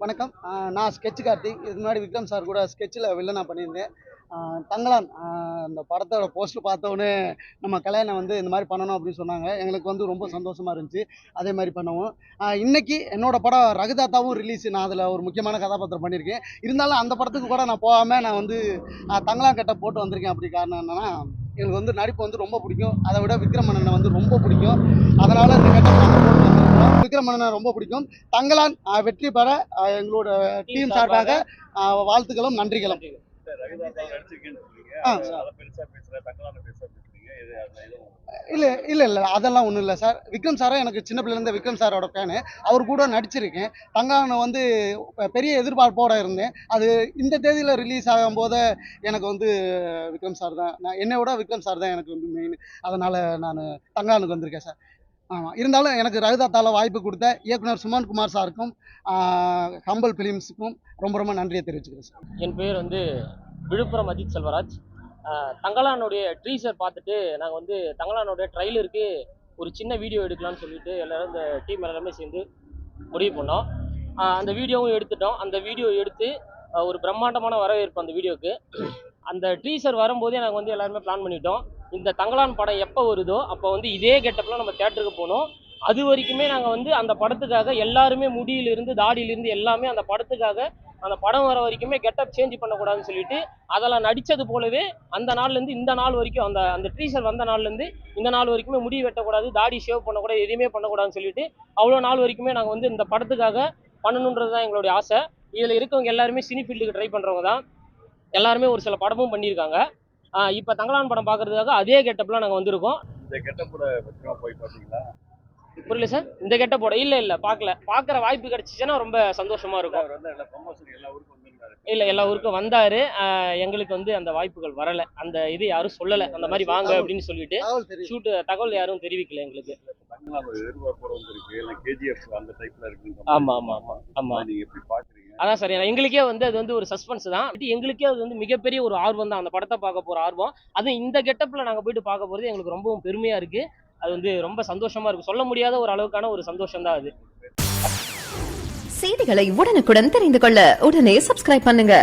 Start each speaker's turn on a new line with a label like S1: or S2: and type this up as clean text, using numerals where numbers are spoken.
S1: வணக்கம். நான் ஸ்கெட்ச் கார்த்திக். இதுக்கு முன்னாடி விக்ரம் சார் கூட ஸ்கெட்சில் வில்லனா பண்ணியிருந்தேன். தங்கலான் அந்த படத்தோட போஸ்டர் பார்த்தோன்னே நம்ம கல்யாணம் வந்து இந்த மாதிரி பண்ணணும் அப்படின்னு சொன்னாங்க. எங்களுக்கு வந்து ரொம்ப சந்தோஷமாக இருந்துச்சு. அதே மாதிரி பண்ணுவோம். இன்னைக்கு என்னோட படம் ரகுதாத்தாவும் ரிலீஸ். நான் அதில் ஒரு முக்கியமான கதாபாத்திரம் பண்ணியிருக்கேன். இருந்தாலும் அந்த படத்துக்கு கூட நான் போகாமல் நான் வந்து தங்கலான் கெட்ட போட்டு வந்திருக்கேன். அப்படி காரணம் என்னென்னா, எனக்கு வந்து நடிப்பு வந்து ரொம்ப பிடிக்கும். அதை விட விக்ரம் அண்ணனை வந்து ரொம்ப பிடிக்கும். அதனால் இந்த கெட்ட நாங்கள் போட்டு வந்திருக்கிறோம். விக்ரம் அண்ணனை ரொம்ப பிடிக்கும். தங்கலான் வெற்றி பெற எங்களோட டீம் சார்பாக வாழ்த்துக்களும் நன்றிகளும். இல்லை அதெல்லாம் ஒன்றும் இல்லை சார். விக்ரம் சாரை எனக்கு சின்ன பிள்ளைலேருந்து விக்ரம் சாரோட ஃபேனு. அவர் கூட நடிச்சிருக்கேன். தங்கலான் வந்து பெரிய எதிர்பார்ப்போடு இருந்தேன். அது இந்த தேதியில் ரிலீஸ் ஆகும்போது எனக்கு வந்து விக்ரம் சார் தான், என்னை விட விக்ரம் சார் தான் எனக்கு வந்து மெயின். அதனால் நான் தங்கலானுக்கு வந்திருக்கேன் சார். ஆமாம். இருந்தாலும் எனக்கு ரகுதாத்தால வாய்ப்பு கொடுத்த இயக்குனர் சுமன் குமார் சாருக்கும் ஹம்பல் ஃபிலிம்ஸுக்கும் ரொம்ப ரொம்ப நன்றியை தெரிவிச்சுக்கிறேன் சார்.
S2: என் பேர் வந்து விழுப்புரம் அஜித் செல்வராஜ். தங்கலானுடைய ட்ரீசர் பார்த்துட்டு நாங்கள் வந்து தங்கலானுடைய ட்ரைலருக்கு ஒரு சின்ன வீடியோ எடுக்கலாம்னு சொல்லிட்டு எல்லோரும் இந்த டீம் எல்லாருமே சேர்ந்து முடிவு பண்ணோம். அந்த வீடியோவும் எடுத்துட்டோம். அந்த வீடியோ எடுத்து ஒரு பிரம்மாண்டமான வரவேற்பு அந்த வீடியோவுக்கு. அந்த ட்ரீசர் வரும்போதே நாங்கள் வந்து எல்லாருமே பிளான் பண்ணிட்டோம். இந்த தங்கலான் படம் எப்போ வருதோ அப்போ வந்து இதே கெட்டப்பில் நம்ம தேட்டருக்கு போகணும். அது வரைக்குமே நாங்கள் வந்து அந்த படத்துக்காக எல்லாருமே முடியிலிருந்து தாடியிலிருந்து எல்லாமே அந்த படத்துக்காக அந்த படம் வர வரைக்குமே கெட்டப் சேஞ்ச் பண்ணக்கூடாதுன்னு சொல்லிட்டு அதெல்லாம் நடித்தது போலவே அந்த நாள்லேருந்து இந்த நாள் வரைக்கும் அந்த ட்ரீசர் வந்த நாள்லேருந்து இந்த நாள் வரைக்குமே முடி வெட்டக்கூடாது, தாடி ஷேவ் பண்ணக்கூடாது, எதுவுமே பண்ணக்கூடாதுன்னு சொல்லிட்டு அவ்வளோ நாள் வரைக்குமே நாங்கள் வந்து இந்த படத்துக்காக பண்ணணுன்றது தான் எங்களுடைய ஆசை. இதில் இருக்கவங்க எல்லாருமே சினி ஃபீல்டுக்கு ட்ரை பண்ணுறவங்க தான். எல்லாருமே ஒரு சில படமும் பண்ணியிருக்காங்க. இப்போ தங்கலான் படம் பார்க்கறதுக்காக அதே கெட்டப்லாம் நாங்கள் வந்திருக்கோம்.
S3: இந்த கெட்டப்போட போய் பார்த்தீங்களா?
S2: புரியல சார். இந்த கெட்டப்போட இல்லை பார்க்கல. பார்க்குற வாய்ப்பு கிடைச்சிச்சுன்னா ரொம்ப சந்தோஷமா இருக்கும். இல்லை, எல்லா ஊருக்கும் வந்தார். எங்களுக்கு வந்து அந்த வாய்ப்புகள் வரலை. அந்த இது யாரும் சொல்லலை அந்த மாதிரி வாங்க அப்படின்னு சொல்லிட்டு ஷூட்டு தகவல் யாரும் தெரிவிக்கல எங்களுக்கு. ஆமாம். அதான் சார், எங்களுக்கே வந்து அது வந்து ஒரு சஸ்பென்ஸ் தான். எங்களுக்கே அது வந்து மிகப்பெரிய ஒரு ஆர்வம் தான், அந்த படத்தை பார்க்க போகிற ஆர்வம். அதுவும் இந்த கெட்டப்பில் நாங்கள் போயிட்டு பார்க்க போகிறது எங்களுக்கு ரொம்பவும் பெருமையாக இருக்குது. அது வந்து ரொம்ப சந்தோஷமாக இருக்குது. சொல்ல முடியாத ஒரு அளவுக்கான ஒரு சந்தோஷம் தான் அது.
S4: செய்திகளை உடனுக்குடன் தெரிந்து கொள்ள உடனே சப்ஸ்கிரைப் பண்ணுங்க.